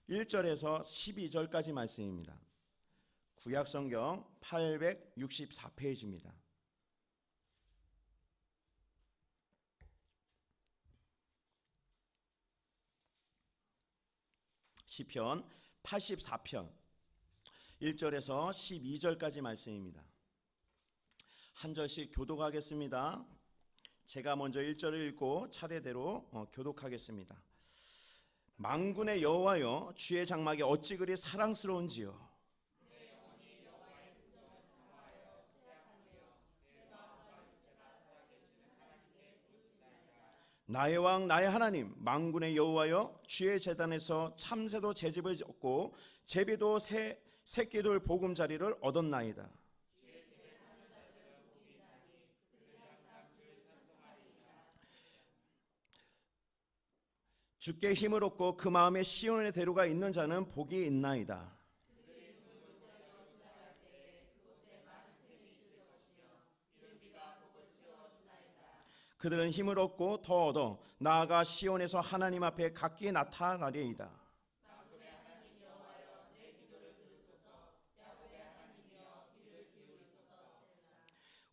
1절에서 12절까지 말씀입니다. 구약성경 864페이지입니다. 시편 84편 1절에서 12절까지 말씀입니다. 한 절씩 교독하겠습니다. 제가 먼저 1절을 읽고 차례대로 교독하겠습니다. 만군의 여호와여, 주의 장막이 어찌 그리 사랑스러운지요. 나의 왕 나의 하나님, 만군의 여호와여, 주의 제단에서 참새도 제 집을 졌고 제비도 새끼들 보금자리를 얻었나이다. 주께 힘을 얻고 그 마음에 시온의 대로가 있는 자는 복이 있나이다. 그들은 힘을 얻고 더 얻어 나아가 시온에서 하나님 앞에 각기 나타나리이다.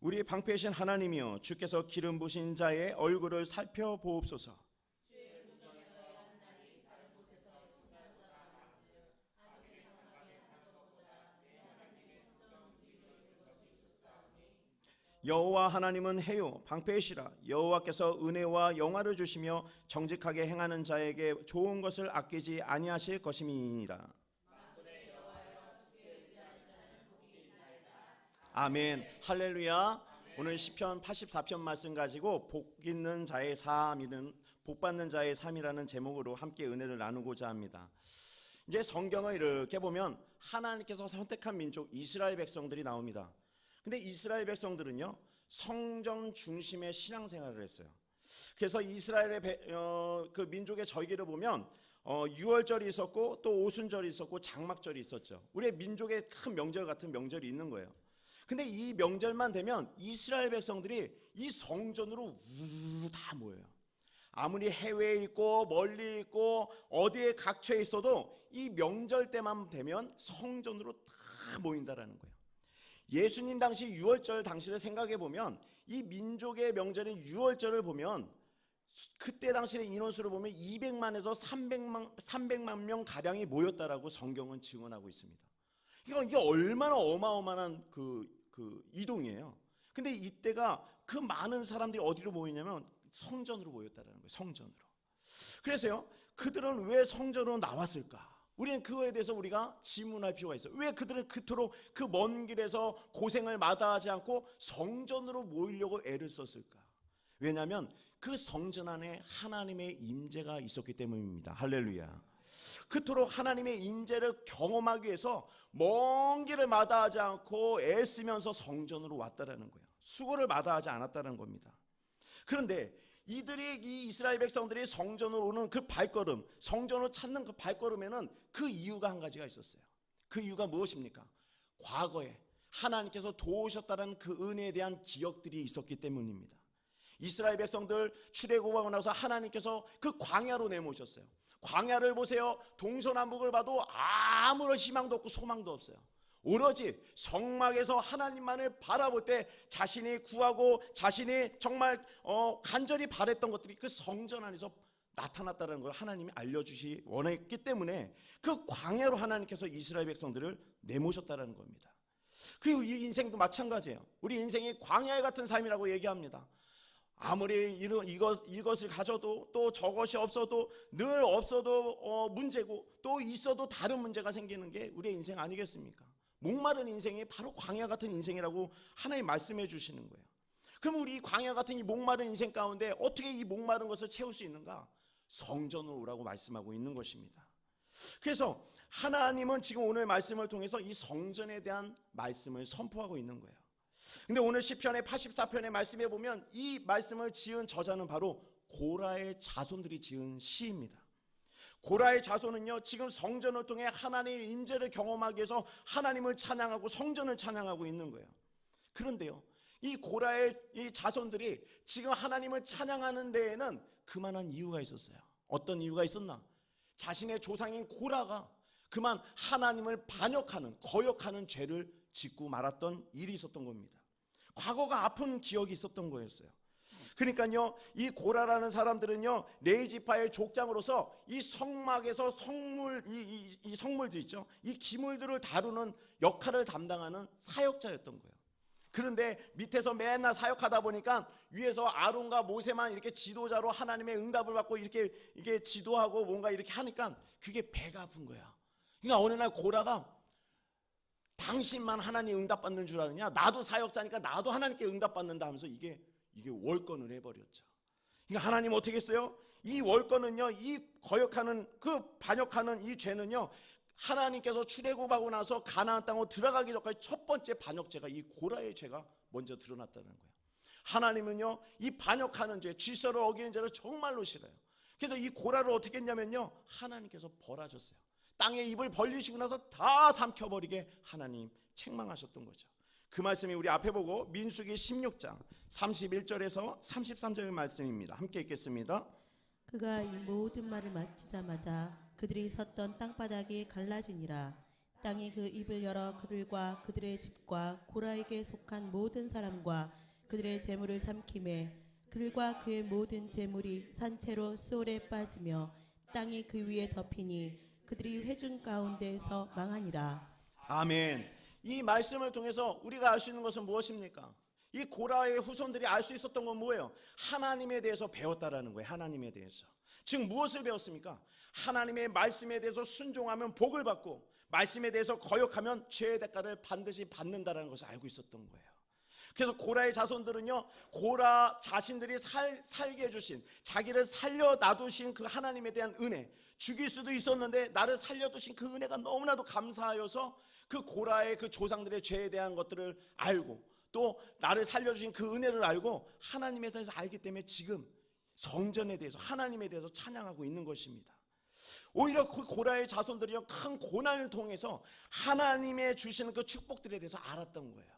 우리 방패이신 하나님이여, 주께서 기름 부으신 자의 얼굴을 살펴보옵소서. 여호와 하나님은 해요 방패이시라. 여호와께서 은혜와 영화를 주시며 정직하게 행하는 자에게 좋은 것을 아끼지 아니하실 것임이니라. 아멘. 할렐루야. 오늘 시편 84편 말씀 가지고 복 있는 자의 삶이는 복 받는 자의 삶이라는 제목으로 함께 은혜를 나누고자 합니다. 이제 성경을 이렇게 보면 하나님께서 선택한 민족 이스라엘 백성들이 나옵니다. 근데 이스라엘 백성들은요, 성전 중심의 신앙생활을 했어요. 그래서 이스라엘의 그 민족의 절기를 보면 유월절이 있었고 또 오순절이 있었고 장막절이 있었죠. 우리의 민족의 큰 명절 같은 명절이 있는 거예요. 근데 이 명절만 되면 이스라엘 백성들이 이 성전으로 우르르 다 모여요. 아무리 해외에 있고 멀리 있고 어디에 각처에 있어도 이 명절 때만 되면 성전으로 다 모인다라는 거예요. 예수님 당시 유월절 당시를 생각해 보면 이 민족의 명절인 유월절을 보면 그때 당시의 인원수를 보면 200만에서 300만 명 가량이 모였다라고 성경은 증언하고 있습니다. 이게 얼마나 어마어마한 그 이동이에요. 근데 이때가 그 많은 사람들이 어디로 모이냐면 성전으로 모였다라는 거예요. 성전으로. 그래서요, 그들은 왜 성전으로 나왔을까? 우리는 그거에 대해서 우리가 질문할 필요가 있어요. 왜 그들은 그토록 그 먼 길에서 고생을 마다하지 않고 성전으로 모이려고 애를 썼을까? 왜냐하면 그 성전 안에 하나님의 임재가 있었기 때문입니다. 할렐루야. 그토록 하나님의 임재를 경험하기 위해서 먼 길을 마다하지 않고 애쓰면서 성전으로 왔다라는 거예요. 수고를 마다하지 않았다는 겁니다. 그런데 이들이 이 이스라엘 백성들이 성전으로 오는 그 발걸음, 성전을 찾는 그 발걸음에는 그 이유가 한 가지가 있었어요. 그 이유가 무엇입니까? 과거에 하나님께서 도우셨다는 그 은혜에 대한 기억들이 있었기 때문입니다. 이스라엘 백성들 출애굽하고 나서 하나님께서 그 광야로 내모셨어요. 광야를 보세요. 동서남북을 봐도 아무런 희망도 없고 소망도 없어요. 오로지 성막에서 하나님만을 바라볼 때 자신이 구하고 자신이 정말 간절히 바랬던 것들이 그 성전 안에서 나타났다는 걸 하나님이 알려주시 원했기 때문에 그 광야로 하나님께서 이스라엘 백성들을 내모셨다는 겁니다. 그리고 이 인생도 마찬가지예요. 우리 인생이 광야 같은 삶이라고 얘기합니다. 아무리 이것을 가져도 또 저것이 없어도 늘 없어도 문제고 또 있어도 다른 문제가 생기는 게 우리의 인생 아니겠습니까? 목마른 인생이 바로 광야 같은 인생이라고 하나님 말씀해 주시는 거예요. 그럼 우리 광야 같은 이 목마른 인생 가운데 어떻게 이 목마른 것을 채울 수 있는가? 성전으로 오라고 말씀하고 있는 것입니다. 그래서 하나님은 지금 오늘 말씀을 통해서 이 성전에 대한 말씀을 선포하고 있는 거예요. 근데 오늘 시편의 84편의 말씀에 보면 이 말씀을 지은 저자는 바로 고라의 자손들이 지은 시입니다. 고라의 자손은요, 지금 성전을 통해 하나님의 임재를 경험하기 위해서 하나님을 찬양하고 성전을 찬양하고 있는 거예요. 그런데요, 이 고라의 이 자손들이 지금 하나님을 찬양하는 데에는 그만한 이유가 있었어요. 어떤 이유가 있었나? 자신의 조상인 고라가 그만 하나님을 반역하는, 거역하는 죄를 짓고 말았던 일이 있었던 겁니다. 과거가 아픈 기억이 있었던 거였어요. 그러니까요, 이 고라라는 사람들은요, 레위지파의 족장으로서 이 성막에서 이 성물들 있죠, 이 기물들을 다루는 역할을 담당하는 사역자였던 거예요. 그런데 밑에서 맨날 사역하다 보니까 위에서 아론과 모세만 이렇게 지도자로 하나님의 응답을 받고 이게 지도하고 뭔가 이렇게 하니까 그게 배가 아픈 거야. 그러니까 어느 날 고라가 당신만 하나님 응답받는 줄 아느냐, 나도 사역자니까 나도 하나님께 응답받는다 하면서 이게 월권을 해버렸죠. 그러니까 하나님 어떻게 했어요? 이 월권은요, 이 거역하는, 그 반역하는 이 죄는요, 하나님께서 출애굽하고 나서 가나안 땅으로 들어가기 전까지 첫 번째 반역죄가 이 고라의 죄가 먼저 드러났다는 거예요. 하나님은요, 이 반역하는 죄, 질서를 어기는 죄를 정말로 싫어요. 그래서 이 고라를 어떻게 했냐면요, 하나님께서 벌하셨어요. 땅에 입을 벌리시고 나서 다 삼켜버리게 하나님 책망하셨던 거죠. 그 말씀이 우리 앞에 보고 민수기 16장 31절에서 33절의 말씀입니다. 함께 읽겠습니다. 그가 이 모든 말을 마치자마자 그들이 섰던 땅바닥이 갈라지니라. 땅이 그 입을 열어 그들과 그들의 집과 고라에게 속한 모든 사람과 그들의 재물을 삼키매 그들과 그의 모든 재물이 산채로 수월에 빠지며 땅이 그 위에 덮이니 그들이 회중 가운데에서 망하니라. 아멘. 이 말씀을 통해서 우리가 알 수 있는 것은 무엇입니까? 이 고라의 후손들이 알 수 있었던 건 뭐예요? 하나님에 대해서 배웠다라는 거예요. 하나님에 대해서. 즉 무엇을 배웠습니까? 하나님의 말씀에 대해서 순종하면 복을 받고 말씀에 대해서 거역하면 죄의 대가를 반드시 받는다라는 것을 알고 있었던 거예요. 그래서 고라의 자손들은요, 고라 자신들이 살게 해주신, 자기를 살려 놔두신 그 하나님에 대한 은혜, 죽일 수도 있었는데 나를 살려두신 그 은혜가 너무나도 감사하여서 그 고라의 그 조상들의 죄에 대한 것들을 알고 또 나를 살려주신 그 은혜를 알고 하나님에 대해서 알기 때문에 지금 성전에 대해서, 하나님에 대해서 찬양하고 있는 것입니다. 오히려 그 고라의 자손들이요, 큰 고난을 통해서 하나님의 주시는 그 축복들에 대해서 알았던 거예요.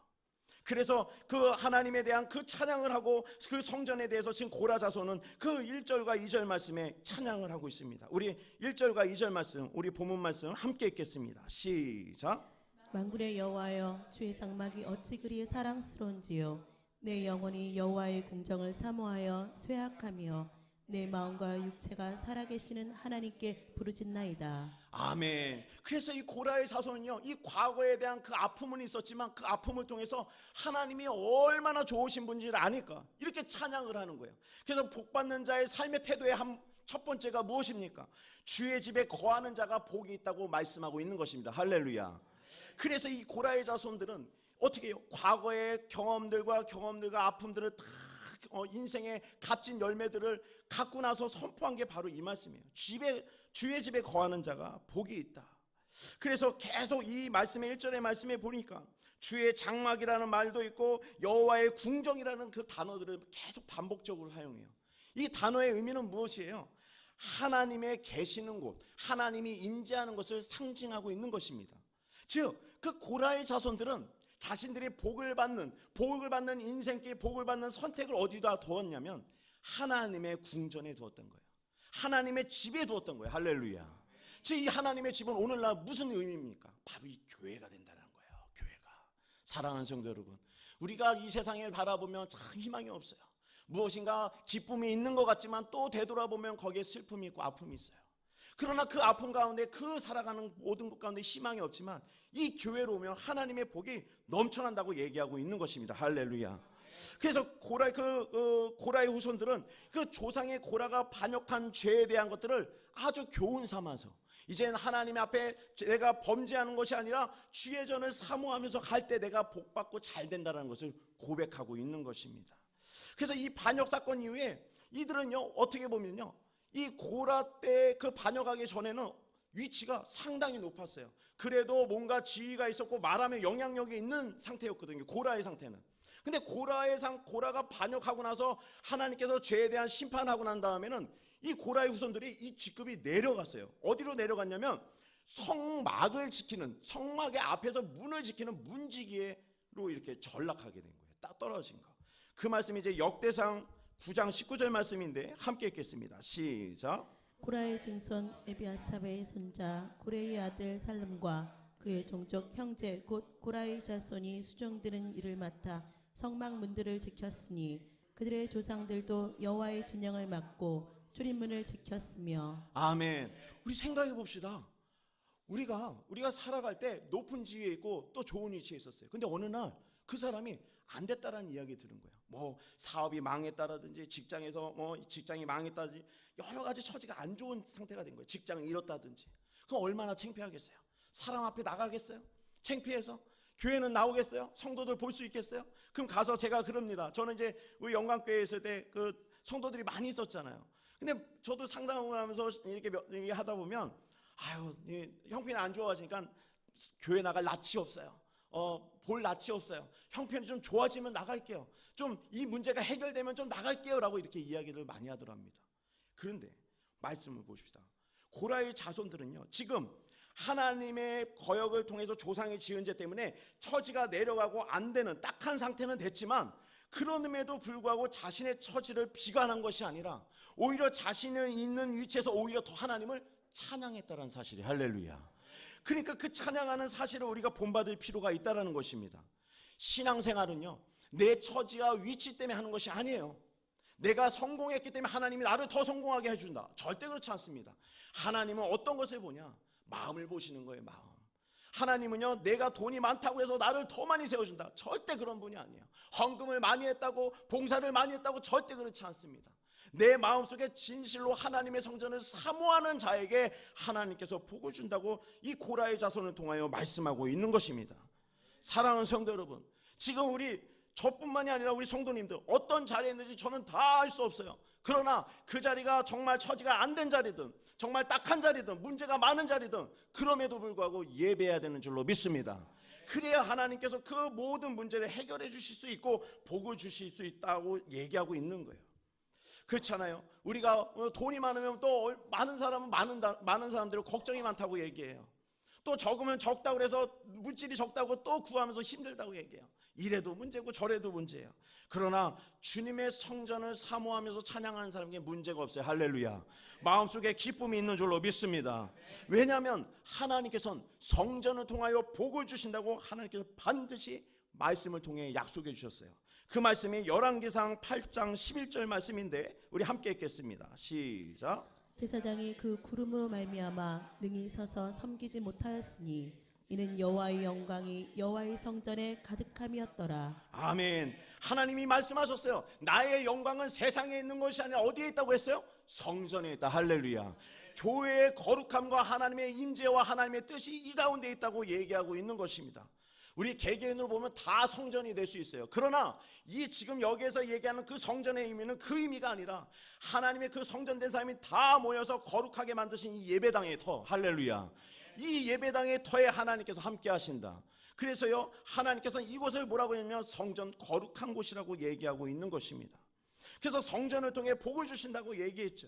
그래서 그 하나님에 대한 그 찬양을 하고 그 성전에 대해서 지금 고라 자손은 그 1절과 2절 말씀에 찬양을 하고 있습니다. 우리 1절과 2절 말씀, 우리 본문 말씀 함께 읽겠습니다. 시작. 만군의 여호와여, 주의 장막이 어찌 그리 사랑스러운지요. 내 영혼이 여호와의 궁정을 사모하여 쇠약하며 내 마음과 육체가 살아계시는 하나님께 부르짖나이다. 아멘. 그래서 이 고라의 자손은요, 이 과거에 대한 그 아픔은 있었지만 그 아픔을 통해서 하나님이 얼마나 좋으신 분인지를 아니까 이렇게 찬양을 하는 거예요. 그래서 복받는 자의 삶의 태도의 첫 번째가 무엇입니까? 주의 집에 거하는 자가 복이 있다고 말씀하고 있는 것입니다. 할렐루야. 그래서 이 고라의 자손들은 어떻게 해요? 과거의 경험들과 아픔들을 다 인생의 값진 열매들을 갖고 나서 선포한 게 바로 이 말씀이에요. 주의 집에 거하는 자가 복이 있다. 그래서 계속 이 말씀의 1절의 말씀에 보니까 주의 장막이라는 말도 있고 여호와의 궁정이라는 그 단어들을 계속 반복적으로 사용해요. 이 단어의 의미는 무엇이에요? 하나님의 계시는 곳, 하나님이 임재하는 것을 상징하고 있는 것입니다. 즉 그 고라의 자손들은 자신들이 복을 받는 인생길, 복을 받는 선택을 어디다 두었냐면 하나님의 궁전에 두었던 거예요. 하나님의 집에 두었던 거예요. 할렐루야. 즉 이 하나님의 집은 오늘날 무슨 의미입니까? 바로 이 교회가 된다는 거예요. 교회가. 사랑하는 성도 여러분, 우리가 이 세상을 바라보면 참 희망이 없어요. 무엇인가 기쁨이 있는 것 같지만 또 되돌아보면 거기에 슬픔이 있고 아픔이 있어요. 그러나 그 아픔 가운데, 그 살아가는 모든 것 가운데 희망이 없지만 이 교회로 오면 하나님의 복이 넘쳐난다고 얘기하고 있는 것입니다. 할렐루야. 그래서 고라의 후손들은 그 조상의 고라가 반역한 죄에 대한 것들을 아주 교훈 삼아서 이제는 하나님 앞에 내가 범죄하는 것이 아니라 주의 전을 사모하면서 갈 때 내가 복받고 잘 된다는 것을 고백하고 있는 것입니다. 그래서 이 반역 사건 이후에 이들은요, 어떻게 보면요, 이 고라 때 그 반역하기 전에는 위치가 상당히 높았어요. 그래도 뭔가 지위가 있었고 말하면 영향력이 있는 상태였거든요. 고라의 상태는. 근데 고라가 반역하고 나서 하나님께서 죄에 대한 심판하고 난 다음에는 이 고라의 후손들이 이 직급이 내려갔어요. 어디로 내려갔냐면 성막을 지키는, 성막의 앞에서 문을 지키는 문지기로 이렇게 전락하게 된 거예요. 딱 떨어진 거. 그 말씀이 이제 역대상 9장 19절 말씀인데 함께 읽겠습니다. 시작. 고라의 증손 에비아삽의 손자 고레의 아들 살름과 그의 종족 형제 곧 고라의 자손이 수종드는 일을 맡아 성막 문들을 지켰으니 그들의 조상들도 여호와의 진영을 맡고 출입문을 지켰으며. 아멘. 우리 생각해 봅시다. 우리가 살아갈 때 높은 지위에 있고 또 좋은 위치에 있었어요. 근데 어느 날 그 사람이 안 됐다라는 이야기 들은 거예요. 뭐 사업이 망했다라든지 직장에서 직장이 망했다든지 여러 가지 처지가 안 좋은 상태가 된 거예요. 직장을 잃었다든지. 그럼 얼마나 창피하겠어요? 사람 앞에 나가겠어요? 창피해서? 교회는 나오겠어요? 성도들 볼 수 있겠어요? 그럼 가서 제가 그럽니다. 저는 이제 우리 영광교회에 있을 때 그 성도들이 많이 있었잖아요. 근데 저도 상담을 하면서 이렇게 하다 보면 형편이 안 좋아지니까 교회 나갈 낯이 없어요. 볼 낯이 없어요. 형편이 좀 좋아지면 나갈게요. 좀 이 문제가 해결되면 좀 나갈게요 라고 이렇게 이야기를 많이 하더랍니다. 그런데 말씀을 보십시다. 고라의 자손들은요, 지금 하나님의 거역을 통해서 조상이 지은 죄 때문에 처지가 내려가고 안 되는 딱한 상태는 됐지만, 그럼에도 불구하고 자신의 처지를 비관한 것이 아니라 오히려 자신이 있는 위치에서 오히려 더 하나님을 찬양했다는 사실이, 할렐루야. 그러니까 그 찬양하는 사실을 우리가 본받을 필요가 있다는 것입니다. 신앙생활은요, 내 처지와 위치 때문에 하는 것이 아니에요. 내가 성공했기 때문에 하나님이 나를 더 성공하게 해준다, 절대 그렇지 않습니다. 하나님은 어떤 것을 보냐? 마음을 보시는 거예요. 마음. 하나님은요, 내가 돈이 많다고 해서 나를 더 많이 세워준다, 절대 그런 분이 아니에요. 헌금을 많이 했다고, 봉사를 많이 했다고, 절대 그렇지 않습니다. 내 마음속에 진실로 하나님의 성전을 사모하는 자에게 하나님께서 복을 준다고 이 고라의 자손을 통하여 말씀하고 있는 것입니다. 사랑하는 성도 여러분, 지금 저뿐만이 아니라 우리 성도님들 어떤 자리에 있는지 저는 다 알 수 없어요. 그러나 그 자리가 정말 처지가 안 된 자리든 정말 딱한 자리든 문제가 많은 자리든 그럼에도 불구하고 예배해야 되는 줄로 믿습니다. 그래야 하나님께서 그 모든 문제를 해결해 주실 수 있고 복을 주실 수 있다고 얘기하고 있는 거예요. 그렇잖아요. 우리가 돈이 많으면 또 많은 사람은 많은 사람들이 걱정이 많다고 얘기해요. 또 적으면 적다고 해서 물질이 적다고 또 구하면서 힘들다고 얘기해요. 이래도 문제고 저래도 문제예요. 그러나 주님의 성전을 사모하면서 찬양하는 사람에게 문제가 없어요. 할렐루야. 마음속에 기쁨이 있는 줄로 믿습니다. 왜냐하면 하나님께서는 성전을 통하여 복을 주신다고 하나님께서 반드시 말씀을 통해 약속해 주셨어요. 그 말씀이 열왕기상 8장 11절 말씀인데 우리 함께 읽겠습니다. 시작. 제사장이 그 구름으로 말미암아 능히 서서 섬기지 못하였으니 이는 여호와의 영광이 여호와의 성전에 가득함이었더라. 아멘. 하나님이 말씀하셨어요. 나의 영광은 세상에 있는 것이 아니라 어디에 있다고 했어요? 성전에 있다. 할렐루야. 교회의 거룩함과 하나님의 임재와 하나님의 뜻이 이 가운데 있다고 얘기하고 있는 것입니다. 우리 개개인으로 보면 다 성전이 될 수 있어요. 그러나 이 지금 여기에서 얘기하는 그 성전의 의미는 그 의미가 아니라 하나님의 그 성전된 사람이 다 모여서 거룩하게 만드신 이 예배당의 터, 할렐루야. 이 예배당의 터에 하나님께서 함께 하신다. 그래서요, 하나님께서 이곳을 뭐라고 하냐면 성전, 거룩한 곳이라고 얘기하고 있는 것입니다. 그래서 성전을 통해 복을 주신다고 얘기했죠.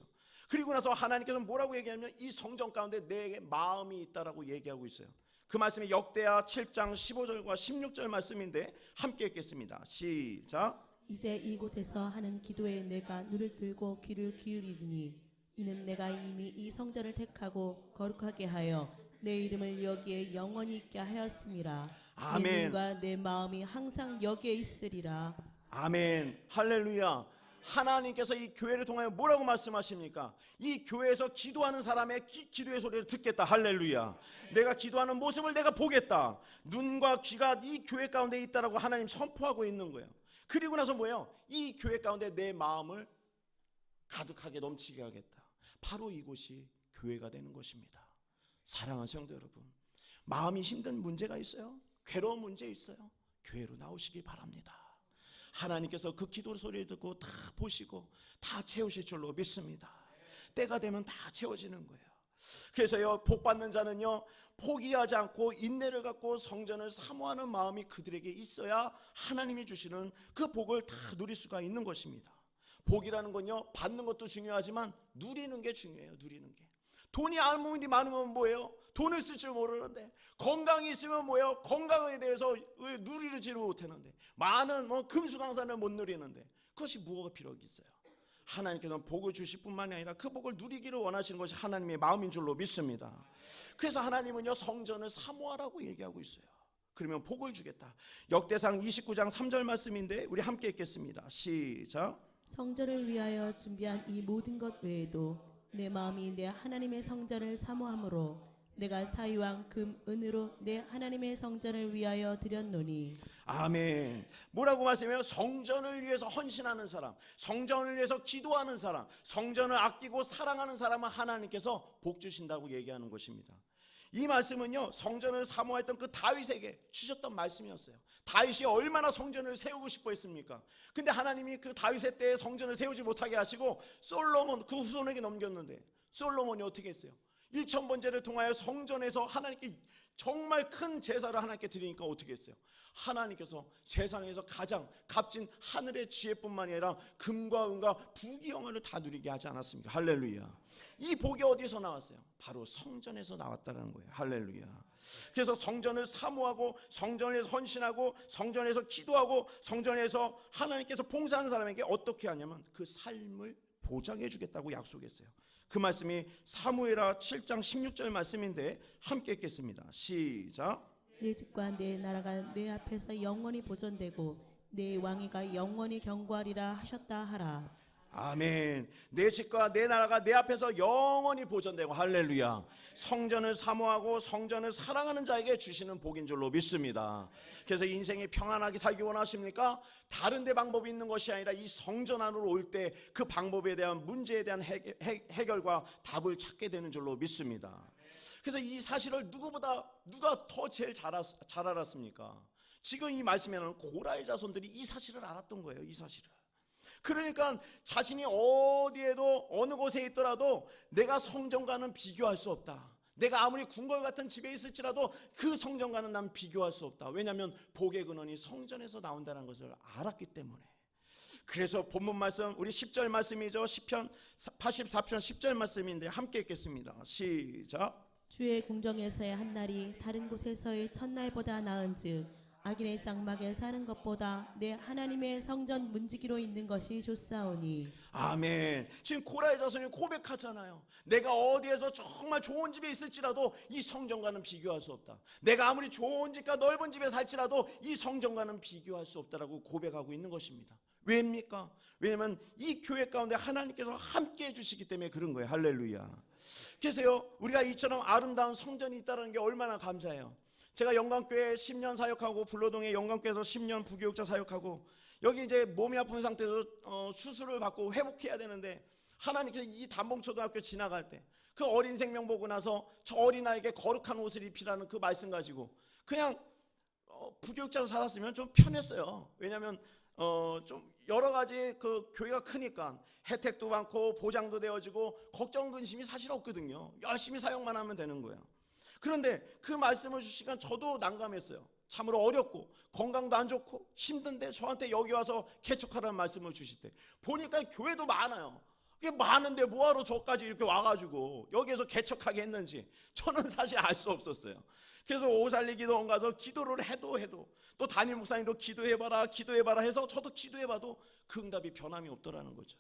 그리고 나서 하나님께서 뭐라고 얘기하냐면 이 성전 가운데 내 마음이 있다라고 얘기하고 있어요. 그 말씀이 역대하 7장 15절과 16절 말씀인데 함께 읽겠습니다. 시작. 이제 이곳에서 하는 기도에 내가 눈을 들고 귀를 기울이리니 이는 내가 이미 이 성전을 택하고 거룩하게 하여 내 이름을 여기에 영원히 있게 하였음이라. 아멘. 내 눈과 내 마음이 항상 여기에 있으리라. 아멘. 할렐루야. 하나님께서 이 교회를 통하여 뭐라고 말씀하십니까? 이 교회에서 기도하는 사람의 기도의 소리를 듣겠다. 할렐루야. 내가 기도하는 모습을 내가 보겠다. 눈과 귀가 이 교회 가운데 있다라고 하나님 선포하고 있는 거예요. 그리고 나서 뭐예요? 이 교회 가운데 내 마음을 가득하게 넘치게 하겠다. 바로 이곳이 교회가 되는 것입니다. 사랑하는 성도 여러분, 마음이 힘든 문제가 있어요? 괴로운 문제 있어요? 교회로 나오시기 바랍니다. 하나님께서 그 기도 소리를 듣고 다 보시고 다 채우실 줄로 믿습니다. 때가 되면 다 채워지는 거예요. 그래서요, 복 받는 자는요, 포기하지 않고 인내를 갖고 성전을 사모하는 마음이 그들에게 있어야 하나님이 주시는 그 복을 다 누릴 수가 있는 것입니다. 복이라는 건요, 받는 것도 중요하지만 누리는 게 중요해요. 누리는 게. 돈이 아무리 많으면 뭐예요? 돈을 쓸 줄 모르는데, 건강이 있으면 뭐예요? 건강에 대해서 누리지를 못하는데, 많은 금수강산을 못 누리는데, 그것이 무엇가 필요하겠어요? 하나님께서는 복을 주실 뿐만이 아니라 그 복을 누리기를 원하시는 것이 하나님의 마음인 줄로 믿습니다. 그래서 하나님은요, 성전을 사모하라고 얘기하고 있어요. 그러면 복을 주겠다. 역대상 29장 3절 말씀인데 우리 함께 읽겠습니다. 시작. 성전을 위하여 준비한 이 모든 것 외에도 내 마음이 내 하나님의 성전을 사모함으로 내가 사유한 금 은으로 내 하나님의 성전을 위하여 드렸노니. 아멘. 뭐라고 말씀해요? 성전을 위해서 헌신하는 사람, 성전을 위해서 기도하는 사람, 성전을 아끼고 사랑하는 사람은 하나님께서 복 주신다고 얘기하는 것입니다. 이 말씀은요, 성전을 사모했던 그 다윗에게 주셨던 말씀이었어요. 다윗이 얼마나 성전을 세우고 싶어 했습니까? 근데 하나님이 그 다윗의 때에 성전을 세우지 못하게 하시고 솔로몬 그 후손에게 넘겼는데, 솔로몬이 어떻게 했어요? 1000번제를 통하여 성전에서 하나님께 정말 큰 제사를 하나님께 드리니까 어떻게 했어요? 하나님께서 세상에서 가장 값진 하늘의 지혜뿐만 아니라 금과 은과 부귀영화를 다 누리게 하지 않았습니까? 할렐루야. 이 복이 어디서 나왔어요? 바로 성전에서 나왔다는 거예요. 할렐루야. 그래서 성전을 사모하고 성전에서 헌신하고 성전에서 기도하고 성전에서 하나님께서 봉사하는 사람에게 어떻게 하냐면 그 삶을 보장해 주겠다고 약속했어요. 그 말씀이 사무엘하 7장 16절 말씀인데 함께 읽겠습니다. 시작. 내 집과 내 나라가 내 앞에서 영원히 보존되고 내 왕위가 영원히 경고하리라 하셨다 하라. 아멘. 내 집과 내 나라가 내 앞에서 영원히 보존되고, 할렐루야. 성전을 사모하고 성전을 사랑하는 자에게 주시는 복인 줄로 믿습니다. 그래서 인생이 평안하게 살기 원하십니까? 다른 데 방법이 있는 것이 아니라 이 성전 안으로 올 때 그 방법에 대한 문제에 대한 해결과 답을 찾게 되는 줄로 믿습니다. 그래서 이 사실을 누가 더 제일 잘 알았습니까? 지금 이 말씀에는 고라의 자손들이 이 사실을 알았던 거예요. 이 사실을. 그러니까 자신이 어디에도 어느 곳에 있더라도 내가 성전과는 비교할 수 없다. 내가 아무리 궁궐 같은 집에 있을지라도 그 성전과는 난 비교할 수 없다. 왜냐하면 복의 근원이 성전에서 나온다는 것을 알았기 때문에. 그래서 본문 말씀 우리 10절 말씀이죠. 시편 84편 10절 말씀인데 함께 읽겠습니다. 시작. 주의 궁정에서의 한 날이 다른 곳에서의 첫날보다 나은즉 악인의 장막에 사는 것보다 내 하나님의 성전 문지기로 있는 것이 좋사오니. 아멘. 지금 고라의 자손이 고백하잖아요. 내가 어디에서 정말 좋은 집에 있을지라도 이 성전과는 비교할 수 없다. 내가 아무리 좋은 집과 넓은 집에 살지라도 이 성전과는 비교할 수 없다라고 고백하고 있는 것입니다. 왜입니까? 왜냐하면 이 교회 가운데 하나님께서 함께 해주시기 때문에 그런 거예요. 할렐루야. 그래서요, 우리가 이처럼 아름다운 성전이 있다는 게 얼마나 감사해요. 제가 영광교회 10년 사역하고 불로동에 영광교회에서 10년 부교육자 사역하고 여기 이제 몸이 아픈 상태에서 수술을 받고 회복해야 되는데 하나님께서 이 담봉초등학교 지나갈 때 그 어린 생명 보고 나서 저 어린아이에게 거룩한 옷을 입히라는 그 말씀 가지고 그냥 부교육자로 살았으면 좀 편했어요. 왜냐하면 좀 여러 가지 그 교회가 크니까 혜택도 많고 보장도 되어지고 걱정 근심이 사실 없거든요. 열심히 사역만 하면 되는 거예요. 그런데 그 말씀을 주시니까 저도 난감했어요. 참으로 어렵고 건강도 안 좋고 힘든데 저한테 여기 와서 개척하라는 말씀을 주실 때 보니까 교회도 많아요. 이게 많은데 뭐하러 저까지 이렇게 와가지고 여기에서 개척하게 했는지 저는 사실 알 수 없었어요. 그래서 오살리기도원 가서 기도를 해도 또 담임 목사님도 기도해봐라 해서 저도 기도해봐도 그 응답이 변함이 없더라는 거죠.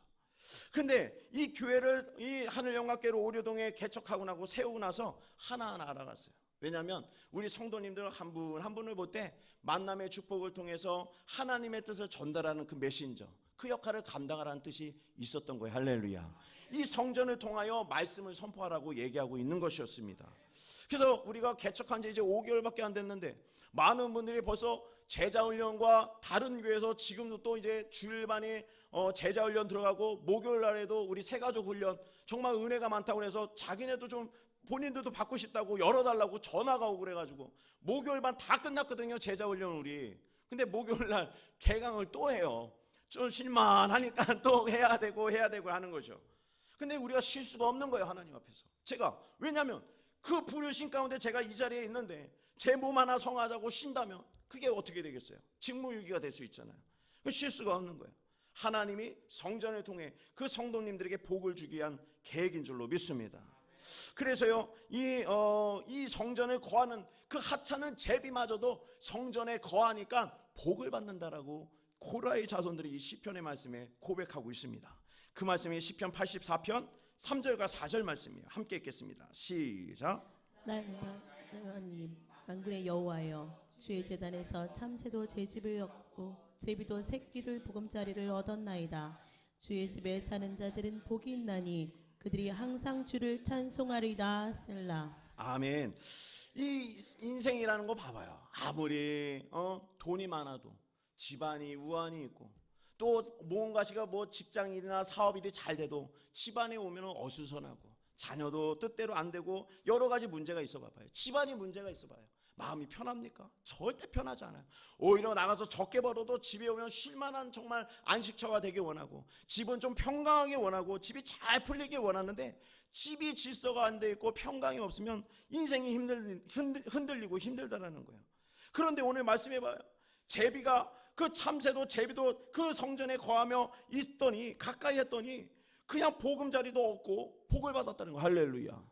근데 이 교회를 이 하늘영광교회로 오류동에 개척하고 나고 세우고 나서 하나하나 알아갔어요. 왜냐하면 우리 성도님들 한 분 한 분을 볼 때 만남의 축복을 통해서 하나님의 뜻을 전달하는 그 메신저, 그 역할을 감당하라는 뜻이 있었던 거예요. 할렐루야. 이 성전을 통하여 말씀을 선포하라고 얘기하고 있는 것이었습니다. 그래서 우리가 개척한 지 이제 5개월밖에 안 됐는데 많은 분들이 벌써 제자훈련과 다른 교회에서 지금도 또 이제 주일반이 제자훈련 들어가고 목요일 날에도 우리 새가족 훈련 정말 은혜가 많다고 해서 자기네도 좀 본인들도 받고 싶다고 열어달라고 전화가 오고 그래가지고 목요일반 다 끝났거든요. 제자훈련 우리. 근데 목요일 날 개강을 또 해요. 좀 실만하니까 또 해야 되고 하는 거죠. 근데 우리가 쉴 수가 없는 거예요. 하나님 앞에서. 제가 왜냐하면 그 부르신 가운데 제가 이 자리에 있는데 제 몸 하나 성하자고 쉰다면 그게 어떻게 되겠어요? 직무유기가 될 수 있잖아요. 쉴 수가 없는 거예요. 하나님이 성전을 통해 그 성도님들에게 복을 주기 위한 계획인 줄로 믿습니다. 그래서요, 이 성전을 거하는 그 하찮은 제비마저도 성전에 거하니까 복을 받는다라고 고라의 자손들이 이 시편의 말씀에 고백하고 있습니다. 그 말씀이 시편 84편 3절과 4절 말씀이에요. 함께 읽겠습니다. 시작. 나의 하나님 만군의 여호와여, 주의 제단에서 참새도 제 집을 얻고 제비도 새끼를 보금자리를 얻었나이다. 주의 집에 사는 자들은 복이 있나니 그들이 항상 주를 찬송하리다. 셀라. 아멘. 이 인생이라는 거 봐봐요. 아무리 돈이 많아도 집안이 우환이 있고 또 무언가가 뭐 직장일이나 사업일이 잘 돼도 집안에 오면 어수선하고 자녀도 뜻대로 안 되고 여러 가지 문제가 있어 봐봐요. 집안이 문제가 있어 봐요. 마음이 편합니까? 절대 편하지 않아요. 오히려 나가서 적게 벌어도 집에 오면 쉴만한 정말 안식처가 되길 원하고 집은 좀 평강하게 원하고 집이 잘 풀리길 원하는데 집이 질서가 안 돼 있고 평강이 없으면 인생이 흔들리고 힘들다라는 거예요. 그런데 오늘 말씀해봐요. 제비가 그 참새도 제비도 그 성전에 거하며 있더니 가까이 했더니 그냥 보금자리도 얻고 복을 받았다는 거예요. 할렐루야.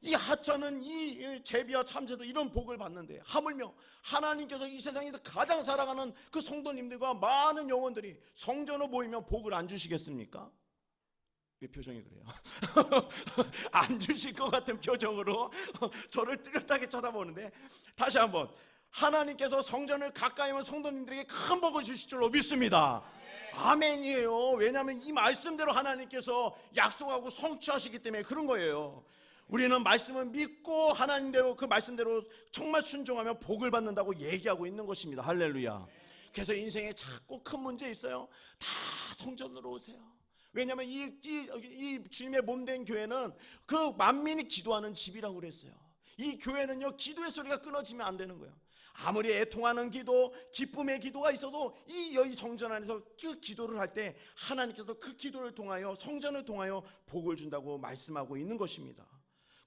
이 하찮은 이 제비와 참새도 이런 복을 받는데 하물며 하나님께서 이 세상에서 가장 사랑하는 그 성도님들과 많은 영혼들이 성전으로 모이면 복을 안 주시겠습니까? 왜 표정이 그래요? 안 주실 것 같은 표정으로 저를 뚜렷하게 쳐다보는데 다시 한번 하나님께서 성전을 가까이 하면 성도님들에게 큰 복을 주실 줄로 믿습니다. 아멘이에요. 왜냐하면 이 말씀대로 하나님께서 약속하고 성취하시기 때문에 그런 거예요. 우리는 말씀을 믿고 하나님대로 그 말씀대로 정말 순종하며 복을 받는다고 얘기하고 있는 것입니다. 할렐루야. 그래서 인생에 자꾸 큰 문제 있어요. 다 성전으로 오세요. 왜냐하면 이 주님의 몸된 교회는 그 만민이 기도하는 집이라고 그랬어요. 이 교회는요, 기도의 소리가 끊어지면 안 되는 거예요. 아무리 애통하는 기도, 기쁨의 기도가 있어도 이 성전 안에서 그 기도를 할 때 하나님께서 그 기도를 통하여 성전을 통하여 복을 준다고 말씀하고 있는 것입니다.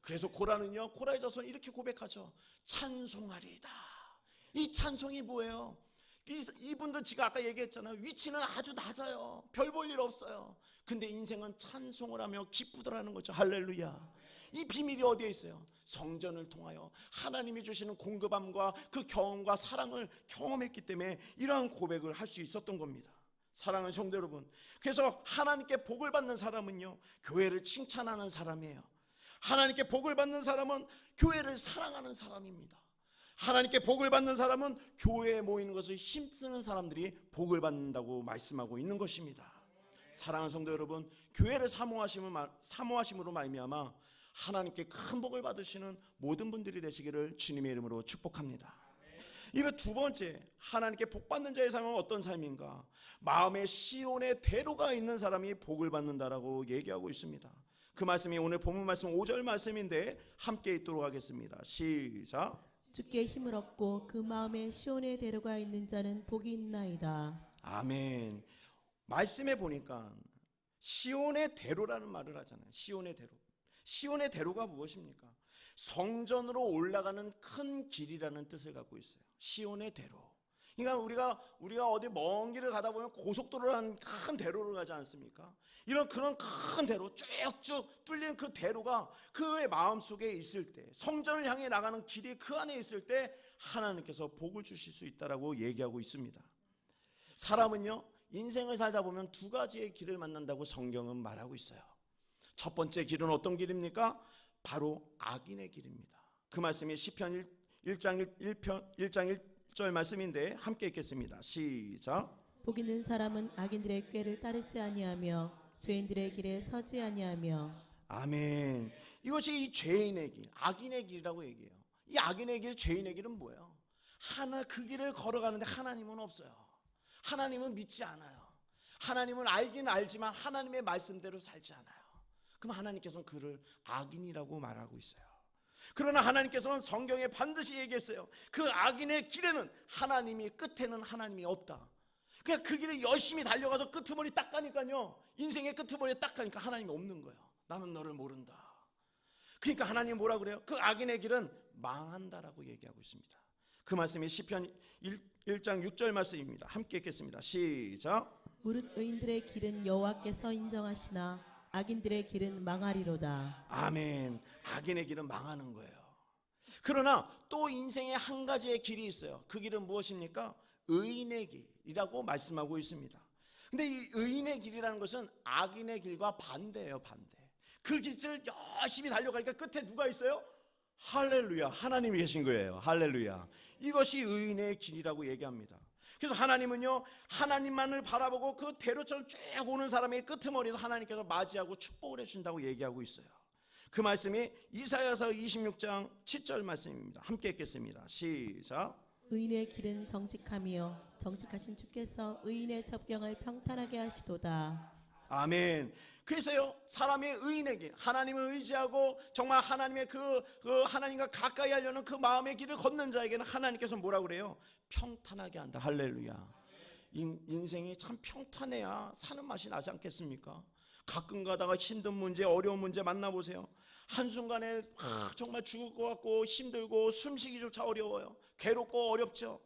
그래서 고라는요, 고라의 자손 이렇게 고백하죠. 찬송하리이다. 이 찬송이 뭐예요? 이분들 제가 아까 얘기했잖아요. 위치는 아주 낮아요. 별 볼 일 없어요. 근데 인생은 찬송을 하며 기쁘더라는 거죠. 할렐루야. 이 비밀이 어디에 있어요? 성전을 통하여 하나님이 주시는 공급함과 그 경험과 사랑을 경험했기 때문에 이러한 고백을 할 수 있었던 겁니다. 사랑하는 성도 여러분, 그래서 하나님께 복을 받는 사람은요, 교회를 칭찬하는 사람이에요. 하나님께 복을 받는 사람은 교회를 사랑하는 사람입니다. 하나님께 복을 받는 사람은 교회에 모이는 것을 힘쓰는 사람들이 복을 받는다고 말씀하고 있는 것입니다. 사랑하는 성도 여러분, 교회를 사모하심으로 말미암아 하나님께 큰 복을 받으시는 모든 분들이 되시기를 주님의 이름으로 축복합니다. 이번 두 번째, 하나님께 복 받는 자의 삶은 어떤 삶인가? 마음에 시온의 대로가 있는 사람이 복을 받는다라고 얘기하고 있습니다. 그 말씀이 오늘 본문 말씀 5절 말씀인데 함께 읽도록 하겠습니다. 시작. 주께 힘을 얻고 그 마음에 시온의 대로가 있는 자는 복이 있나이다. 아멘. 말씀해 보니까 시온의 대로라는 말을 하잖아요. 시온의 대로. 시온의 대로가 무엇입니까? 성전으로 올라가는 큰 길이라는 뜻을 갖고 있어요. 시온의 대로. 그러니까 우리가 어디 먼 길을 가다 보면 고속도로라는 큰 대로를 가지 않습니까? 그런 큰 대로 쭉쭉 뚫린 그 대로가 그의 마음속에 있을 때, 성전을 향해 나가는 길이 그 안에 있을 때 하나님께서 복을 주실 수 있다라고 얘기하고 있습니다. 사람은요, 인생을 살다 보면 두 가지의 길을 만난다고 성경은 말하고 있어요. 첫 번째 길은 어떤 길입니까? 바로 악인의 길입니다. 그 말씀이 시편 1장 1절 말씀인데 함께 읽겠습니다. 시작. 복 있는 사람은 악인들의 꾀를 따르지 아니하며 죄인들의 길에 서지 아니하며. 아멘. 이것이 이 죄인의 길, 악인의 길이라고 얘기해요. 이 악인의 길, 죄인의 길은 뭐예요? 그 길을 걸어가는데 하나님은 없어요. 하나님은 믿지 않아요. 하나님은 알긴 알지만 하나님의 말씀대로 살지 않아요. 그럼 하나님께서는 그를 악인이라고 말하고 있어요. 그러나 하나님께서는 성경에 반드시 얘기했어요. 그 악인의 길에는 끝에는 하나님이 없다. 그냥 그 길에 열심히 달려가서 끄트머리 딱 가니까요, 인생의 끄트머리 딱 가니까 하나님이 없는 거예요. 나는 너를 모른다. 그러니까 하나님이 뭐라 그래요? 그 악인의 길은 망한다라고 얘기하고 있습니다. 그 말씀이 시편 1장 6절 말씀입니다. 함께 읽겠습니다. 시작. 무릇 의인들의 길은 여호와께서 인정하시나 악인들의 길은 망하리로다. 아멘. 악인의 길은 망하는 거예요. 그러나 또 인생에 한 가지의 길이 있어요. 그 길은 무엇입니까? 의인의 길이라고 말씀하고 있습니다. 근데 이 의인의 길이라는 것은 악인의 길과 반대예요, 반대. 그 길을 열심히 달려가니까 끝에 누가 있어요? 할렐루야, 하나님이 계신 거예요. 할렐루야. 이것이 의인의 길이라고 얘기합니다. 그래서 하나님은요, 하나님만을 바라보고 그 대로처럼 쭉 오는 사람의 끄트머리에서 하나님께서 맞이하고 축복을 해준다고 얘기하고 있어요. 그 말씀이 이사야서 26장 7절 말씀입니다. 함께 읽겠습니다. 시작. 의인의 길은 정직함이요 정직하신 주께서 의인의 접경을 평탄하게 하시도다. 아멘. 그래서요, 사람의 의인의 길, 하나님을 의지하고 정말 하나님의 그 하나님과 가까이 하려는 그 마음의 길을 걷는 자에게는 하나님께서 뭐라고 그래요? 평탄하게 한다. 할렐루야. 인생이 참 평탄해야 사는 맛이 나지 않겠습니까? 가끔 가다가 힘든 문제, 어려운 문제 만나보세요. 한순간에 정말 죽을 것 같고 힘들고 숨쉬기조차 어려워요. 괴롭고 어렵죠.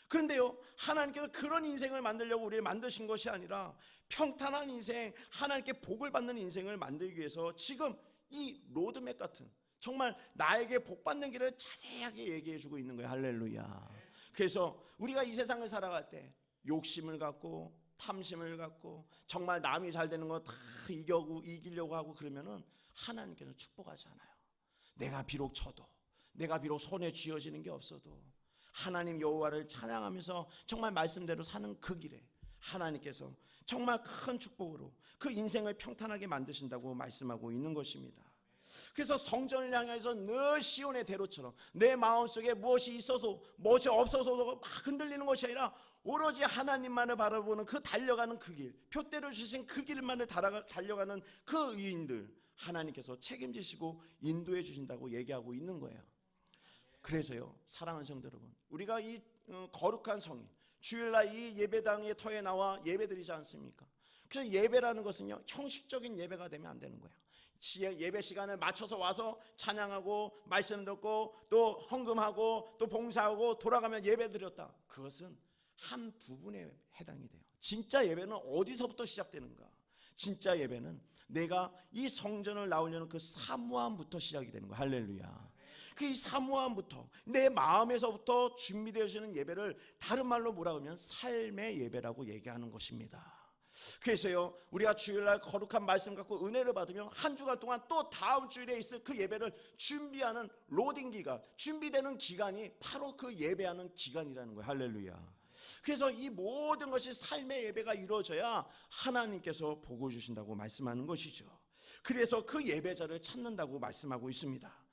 그런데요, 하나님께서 그런 인생을 만들려고 우리를 만드신 것이 아니라 평탄한 인생, 하나님께 복을 받는 인생을 만들기 위해서 지금 이 로드맵 같은 정말 나에게 복 받는 길을 자세하게 얘기해 주고 있는 거예요. 할렐루야. 그래서 우리가 이 세상을 살아갈 때 욕심을 갖고 탐심을 갖고 정말 남이 잘 되는 거 다 이기려고 하고 그러면은 하나님께서 축복하지 않아요. 내가 비록 져도, 내가 비록 손에 쥐어지는 게 없어도 하나님 여호와를 찬양하면서 정말 말씀대로 사는 그 길에 하나님께서 정말 큰 축복으로 그 인생을 평탄하게 만드신다고 말씀하고 있는 것입니다. 그래서 성전을 향해서 늘 시온의 대로처럼 내 마음속에 무엇이 있어서 무엇이 없어서도 막 흔들리는 것이 아니라 오로지 하나님만을 바라보는 그 달려가는 그 길, 표대로 주신 그 길만을 달려가는 그 의인들 하나님께서 책임지시고 인도해 주신다고 얘기하고 있는 거예요. 그래서요, 사랑하는 성도 여러분, 우리가 이 거룩한 성인 주일날 이 예배당의 터에 나와 예배드리지 않습니까? 그래서 예배라는 것은요, 형식적인 예배가 되면 안 되는 거예요. 예배 시간을 맞춰서 와서 찬양하고 말씀 듣고 또 헌금하고 또 봉사하고 돌아가면 예배 드렸다. 그것은 한 부분에 해당이 돼요. 진짜 예배는 어디서부터 시작되는가? 진짜 예배는 내가 이 성전을 나오려는 그 사모함부터 시작이 되는 거야. 할렐루야. 그 이 사모함부터 내 마음에서부터 준비되어지는 예배를 다른 말로 뭐라고 하면 삶의 예배라고 얘기하는 것입니다. 그래서요, 우리가 주일날 거룩한 말씀 갖고 은혜를 받으면 한 주간 동안 또 다음 주일에 있을 그 예배를 준비하는 로딩 기간, 준비되는 기간이 바로 그 예배하는 기간이라는 거예요. 할렐루야. 그래서 이 모든 것이 삶의 예배가 이루어져야 하나님께서 복을 주신다고 말씀하는 것이죠. 그래서 그 예배자를 찾는다고 말씀하고 있습니다.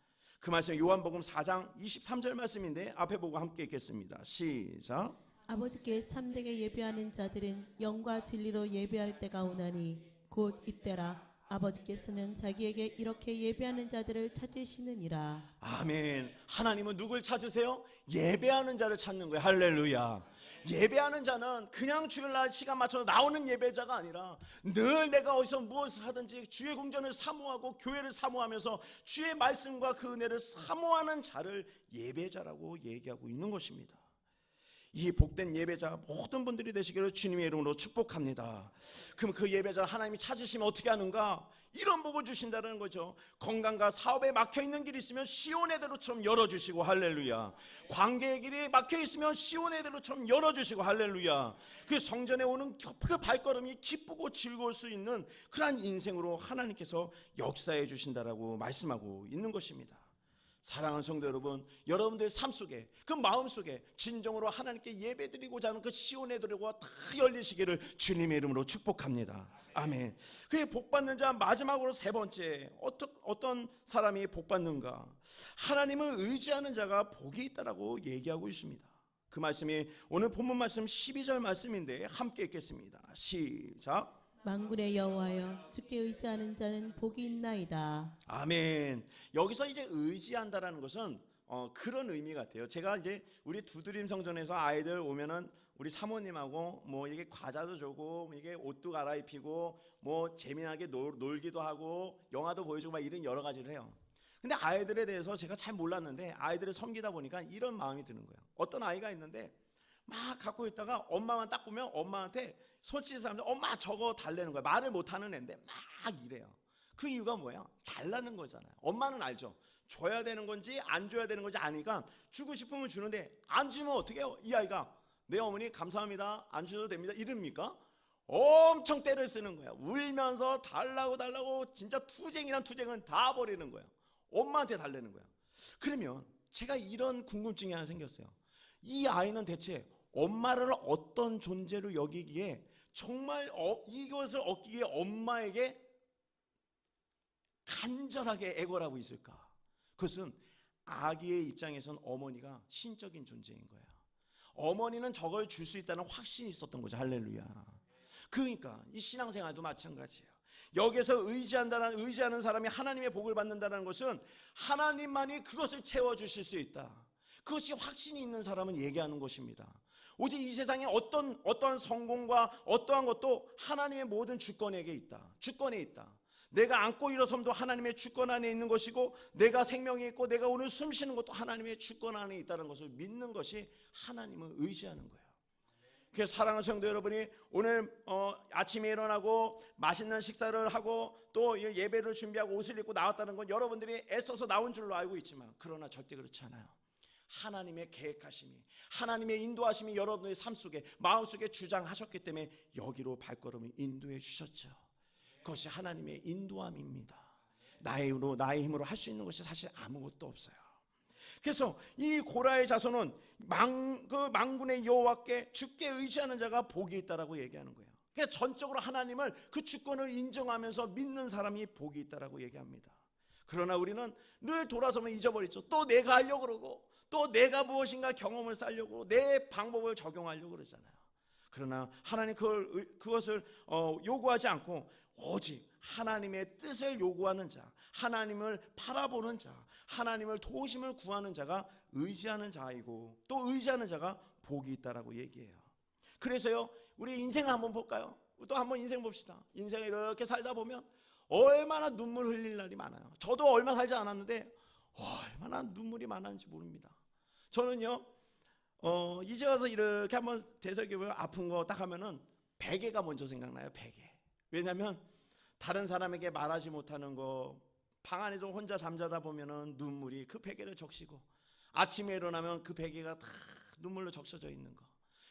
그 말씀 요한복음 4장 23절 말씀인데 앞에 보고 함께 읽겠습니다. 시작. 아버지께 참되게 예배하는 자들은 영과 진리로 예배할 때가 오나니 곧 이때라. 아버지께서는 자기에게 이렇게 예배하는 자들을 찾으시느니라. 아멘. 하나님은 누굴 찾으세요? 예배하는 자를 찾는 거예요. 할렐루야. 예배하는 자는 그냥 주일날 시간 맞춰서 나오는 예배자가 아니라 늘 내가 어디서 무엇을 하든지 주의 공전을 사모하고 교회를 사모하면서 주의 말씀과 그 은혜를 사모하는 자를 예배자라고 얘기하고 있는 것입니다. 이 복된 예배자 모든 분들이 되시기를 주님의 이름으로 축복합니다. 그럼 그 예배자 하나님이 찾으시면 어떻게 하는가? 이런 복을 주신다는 거죠. 건강과 사업에 막혀있는 길이 있으면 시온의 대로처럼 열어주시고 할렐루야. 관계의 길이 막혀있으면 시온의 대로처럼 열어주시고 할렐루야. 그 성전에 오는 그 발걸음이 기쁘고 즐거울 수 있는 그러한 인생으로 하나님께서 역사해 주신다라고 말씀하고 있는 것입니다. 사랑하는 성도 여러분, 여러분들의 삶 속에 그 마음 속에 진정으로 하나님께 예배드리고자 하는 그 시온의 도로가 다 열리시기를 주님의 이름으로 축복합니다. 아멘. 그의 복받는 자 마지막으로 세 번째, 어떤 사람이 복받는가? 하나님을 의지하는 자가 복이 있다라고 얘기하고 있습니다. 그 말씀이 오늘 본문 말씀 12절 말씀인데 함께 읽겠습니다. 시작. 만군의 여호와여, 주께 의지하는 자는 복이 있나이다. 아멘. 여기서 이제 의지한다라는 것은 그런 의미 같아요. 제가 이제 우리 두드림 성전에서 아이들 오면은 우리 사모님하고 뭐 이게 과자도 주고 이게 옷도 갈아입히고 뭐 재미나게 놀기도 하고 영화도 보여주고 막 이런 여러 가지를 해요. 근데 아이들에 대해서 제가 잘 몰랐는데 아이들을 섬기다 보니까 이런 마음이 드는 거예요. 어떤 아이가 있는데 막 갖고 있다가 엄마만 딱 보면 엄마한테 손짓을 하면서 엄마 저거 달라는 거야. 말을 못하는 애인데 막 이래요. 그 이유가 뭐야? 달라는 거잖아요. 엄마는 알죠. 줘야 되는 건지 안 줘야 되는 건지 아니까 주고 싶으면 주는데 안 주면 어떻게 해요? 이 아이가 네 어머니 감사합니다. 안 주셔도 됩니다. 이럽니까? 엄청 때를 쓰는 거야. 울면서 달라고 진짜 투쟁이란 투쟁은 다 버리는 거야. 엄마한테 달래는 거야. 그러면 제가 이런 궁금증이 하나 생겼어요. 이 아이는 대체 엄마를 어떤 존재로 여기기에 정말 이것을 얻기에 엄마에게 간절하게 애걸하고 있을까? 그것은 아기의 입장에선 어머니가 신적인 존재인 거예요. 어머니는 저걸 줄 수 있다는 확신이 있었던 거죠. 할렐루야. 그러니까 이 신앙생활도 마찬가지예요. 여기서 의지하는 사람이 하나님의 복을 받는다는 것은 하나님만이 그것을 채워주실 수 있다. 그것이 확신이 있는 사람은 얘기하는 것입니다. 오직 이 세상에 어떠한 성공과 어떠한 것도 하나님의 모든 주권에 있다. 내가 안고 일어섬도 하나님의 주권 안에 있는 것이고, 내가 생명이 있고 내가 오늘 숨 쉬는 것도 하나님의 주권 안에 있다는 것을 믿는 것이 하나님을 의지하는 거예요. 그래서 사랑하는 성도 여러분이 오늘 아침에 일어나고 맛있는 식사를 하고 또 예배를 준비하고 옷을 입고 나왔다는 건 여러분들이 애써서 나온 줄로 알고 있지만, 그러나 절대 그렇지 않아요. 하나님의 계획하심이, 하나님의 인도하심이 여러분의 삶 속에, 마음속에 주장하셨기 때문에 여기로 발걸음을 인도해 주셨죠. 그것이 하나님의 인도함입니다. 나의 힘으로 할 수 있는 것이 사실 아무것도 없어요. 그래서 이 고라의 자손은 만군의 여호와께 주께 의지하는 자가 복이 있다라고 얘기하는 거예요. 그러니까 전적으로 하나님을, 그 주권을 인정하면서 믿는 사람이 복이 있다라고 얘기합니다. 그러나 우리는 늘 돌아서면 잊어버리죠. 또 내가 하려고 그러고, 또 내가 무엇인가 경험을 쌓으려고 내 방법을 적용하려고 그러잖아요. 그러나 하나님 그것을 요구하지 않고 오직 하나님의 뜻을 요구하는 자, 하나님을 바라보는 자, 하나님을 도우심을 구하는 자가 의지하는 자이고, 또 의지하는 자가 복이 있다라고 얘기해요. 그래서요, 우리 인생을 한번 볼까요? 또 한번 인생 봅시다. 인생을 이렇게 살다 보면 얼마나 눈물 흘릴 날이 많아요. 저도 얼마 살지 않았는데 얼마나 눈물이 많았는지 모릅니다. 저는요, 이제 와서 이렇게 한번 되새겨보면 아픈 거 딱 하면은 베개가 먼저 생각나요. 베개. 왜냐하면 다른 사람에게 말하지 못하는 거, 방 안에서 혼자 잠자다 보면은 눈물이 그 베개를 적시고, 아침에 일어나면 그 베개가 다 눈물로 적셔져 있는 거.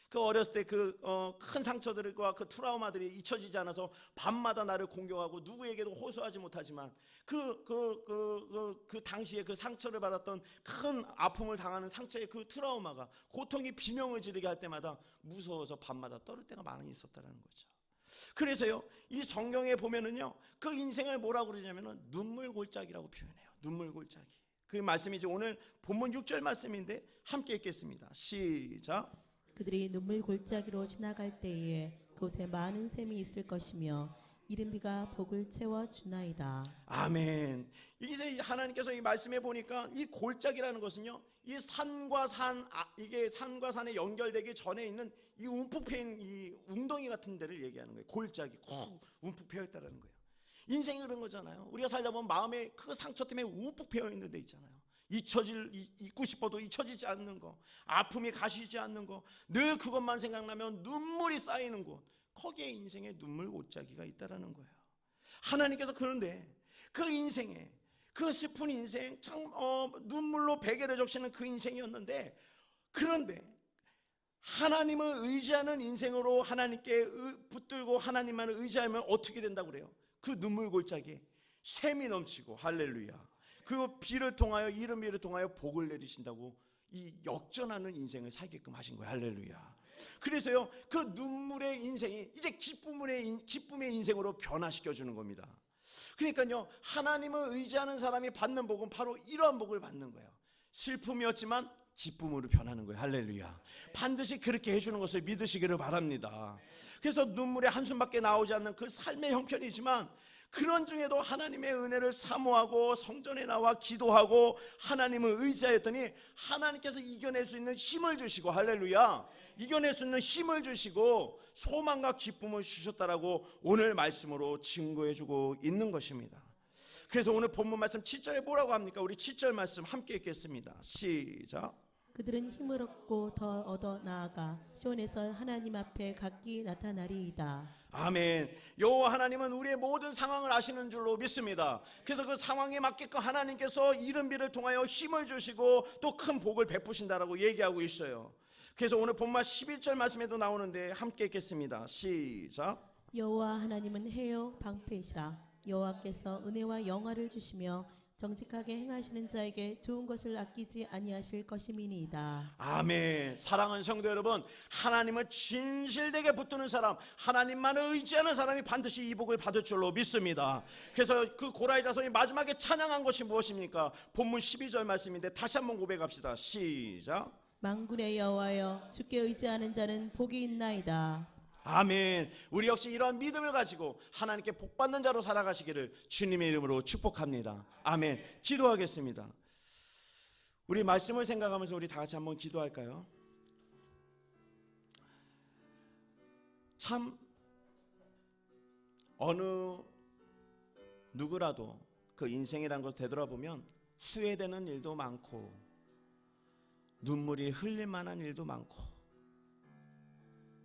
그 어렸을 때 그 큰 상처들과 그 트라우마들이 잊혀지지 않아서 밤마다 나를 공격하고 누구에게도 호소하지 못하지만 그 당시에 그 상처를 받았던 큰 아픔을 당하는 상처의 그 트라우마가, 고통이 비명을 지르게 할 때마다 무서워서 밤마다 떨을 때가 많이 있었다는 거죠. 그래서요, 이 성경에 보면은요, 그 인생을 뭐라고 그러냐면은 눈물 골짜기라고 표현해요. 눈물 골짜기. 그 말씀이죠. 오늘 본문 6절 말씀인데 함께 읽겠습니다. 시작. 그들이 눈물 골짜기로 지나갈 때에 그곳에 많은 샘이 있을 것이며 이른 비가 복을 채워 주나이다. 아멘. 이게 하나님께서 이 말씀해 보니까 이 골짜기라는 것은요, 이 산과 산에 연결되기 전에 있는 이 움푹 패인 이 웅덩이 같은 데를 얘기하는 거예요. 골짜기 쿡 움푹 패여 있다라는 거예요. 인생이 그런 거잖아요. 우리가 살다 보면 마음에 그 상처 때문에 움푹 패여 있는 데 있잖아요. 잊고 싶어도 잊혀지지 않는 거, 아픔이 가시지 않는 거, 늘 그것만 생각나면 눈물이 쌓이는 곳, 거기에 인생에 눈물 골짜기가 있다라는 거예요. 하나님께서 그런데 그 인생에, 그 슬픈 인생, 눈물로 베개를 적시는 그 인생이었는데, 그런데 하나님을 의지하는 인생으로 하나님께 붙들고 하나님만을 의지하면 어떻게 된다고 그래요? 그 눈물 골짜기에 샘이 넘치고, 할렐루야, 그 비를 통하여, 이른 비를 통하여 복을 내리신다고 이 역전하는 인생을 살게끔 하신 거예요. 할렐루야. 그래서요, 그 눈물의 인생이 이제 기쁨의 인생으로 변화시켜주는 겁니다. 그러니까요, 하나님을 의지하는 사람이 받는 복은 바로 이러한 복을 받는 거예요. 슬픔이었지만 기쁨으로 변하는 거예요. 할렐루야. 반드시 그렇게 해주는 것을 믿으시기를 바랍니다. 그래서 눈물의 한숨밖에 나오지 않는 그 삶의 형편이지만, 그런 중에도 하나님의 은혜를 사모하고 성전에 나와 기도하고 하나님을 의지하였더니 하나님께서 이겨낼 수 있는 힘을 주시고, 할렐루야, 이겨낼 수 있는 힘을 주시고 소망과 기쁨을 주셨다라고 오늘 말씀으로 증거해주고 있는 것입니다. 그래서 오늘 본문 말씀 7절에 뭐라고 합니까? 우리 7절 말씀 함께 읽겠습니다. 시작. 그들은 힘을 얻고 더 얻어 나아가 시온에서 하나님 앞에 각기 나타나리이다. 아멘. 여호와 하나님은 우리의 모든 상황을 아시는 줄로 믿습니다. 그래서 그 상황에 맞게끔 하나님께서 이른 비를 통하여 힘을 주시고 또 큰 복을 베푸신다라고 얘기하고 있어요. 그래서 오늘 본문 11절 말씀에도 나오는데 함께 읽겠습니다. 시작. 여호와 하나님은 해요 방패이시라. 여호와께서 은혜와 영화를 주시며 정직하게 행하시는 자에게 좋은 것을 아끼지 아니하실 것임이니이다. 아멘. 사랑하는 성도 여러분, 하나님을 진실되게 붙드는 사람, 하나님만을 의지하는 사람이 반드시 이 복을 받을 줄로 믿습니다. 그래서 그 고라의 자손이 마지막에 찬양한 것이 무엇입니까? 본문 12절 말씀인데 다시 한번 고백합시다. 시작. 만군의 여호와여, 주께 의지하는 자는 복이 있나이다. 아멘. 우리 역시 이러한 믿음을 가지고 하나님께 복받는 자로 살아가시기를 주님의 이름으로 축복합니다. 아멘. 기도하겠습니다. 우리 말씀을 생각하면서 우리 다 같이 한번 기도할까요? 참 어느 누구라도 그 인생이란 것을 되돌아보면 후회되는 일도 많고 눈물이 흘릴 만한 일도 많고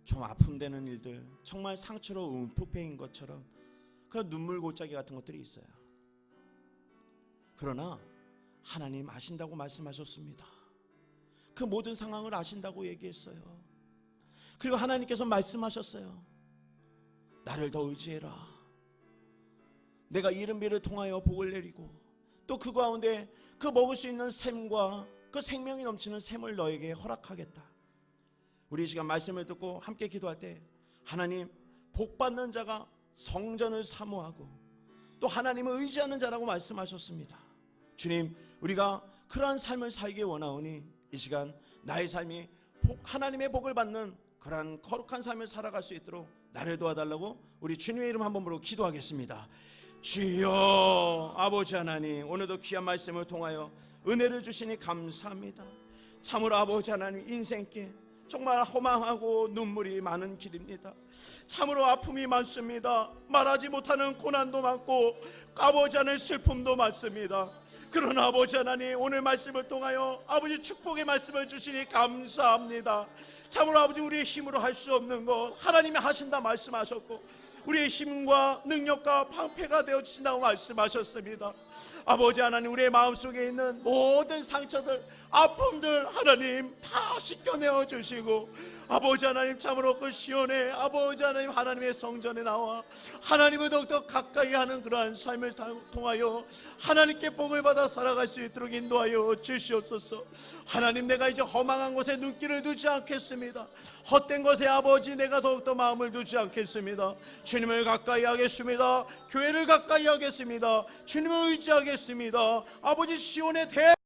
좀 아픔되는 일들, 정말 상처로 움푹 패인 것처럼 그런 눈물 골짜기 같은 것들이 있어요. 그러나 하나님 아신다고 말씀하셨습니다. 그 모든 상황을 아신다고 얘기했어요. 그리고 하나님께서 말씀하셨어요. 나를 더 의지해라. 내가 이른 비를 통하여 복을 내리고 또 그 가운데 그 먹을 수 있는 샘과 그 생명이 넘치는 샘을 너에게 허락하겠다. 우리 이 시간 말씀을 듣고 함께 기도할 때 하나님, 복받는 자가 성전을 사모하고 또 하나님을 의지하는 자라고 말씀하셨습니다. 주님, 우리가 그러한 삶을 살기 원하오니 이 시간 나의 삶이 하나님의 복을 받는 그러한 거룩한 삶을 살아갈 수 있도록 나를 도와달라고 우리 주님의 이름 한번 부르고 기도하겠습니다. 주여, 아버지 하나님, 오늘도 귀한 말씀을 통하여 은혜를 주시니 감사합니다. 참으로 아버지 하나님, 인생길 정말 허망하고 눈물이 많은 길입니다. 참으로 아픔이 많습니다. 말하지 못하는 고난도 많고 까보지 않을 슬픔도 많습니다. 그러나 아버지 하나님, 오늘 말씀을 통하여 아버지 축복의 말씀을 주시니 감사합니다. 참으로 아버지, 우리의 힘으로 할 수 없는 것 하나님이 하신다 말씀하셨고 우리의 힘과 능력과 방패가 되어주신다고 말씀하셨습니다. 아버지 하나님, 우리의 마음속에 있는 모든 상처들, 아픔들 하나님 다 씻겨내어 주시고 아버지 하나님, 참으로 그 시온의 아버지 하나님, 하나님의 성전에 나와 하나님을 더욱더 가까이 하는 그러한 삶을 통하여 하나님께 복을 받아 살아갈 수 있도록 인도하여 주시옵소서. 하나님, 내가 이제 허망한 곳에 눈길을 두지 않겠습니다. 헛된 것에 아버지 내가 더욱더 마음을 두지 않겠습니다. 주님을 가까이 하겠습니다. 교회를 가까이 하겠습니다. 주님을 의지하겠습니다. 아버지, 시온의 대